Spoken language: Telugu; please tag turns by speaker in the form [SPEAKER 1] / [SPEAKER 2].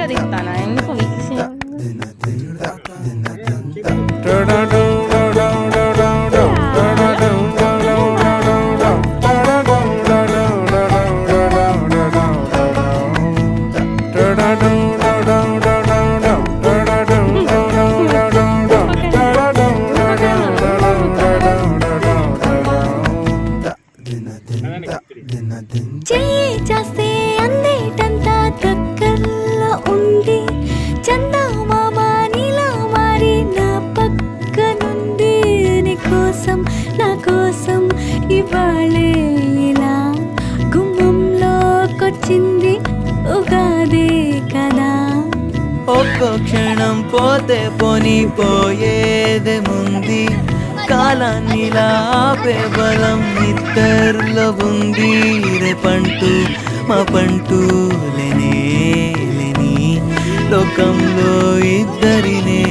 [SPEAKER 1] వీడియో తీస్తానా ఎందుకు
[SPEAKER 2] చెయ్యి చేస్తే అందేటంతా దగ్గరలో ఉంది చందమామ నీలా మారి నా పక్కనుంది నీకోసం నా కోసం ఇవాళే ఇలా గుమ్మంలోకొచ్చింది ఉగాదే కదా
[SPEAKER 3] ఒక్కో క్షణం పోతే పోని పోయేదేముంది కాలాన్నిలా ఆపే బలం ఇద్దరిలో ఉంది రేపంటూ మా పంటూ లేని లోకంలో ఇద్దరినే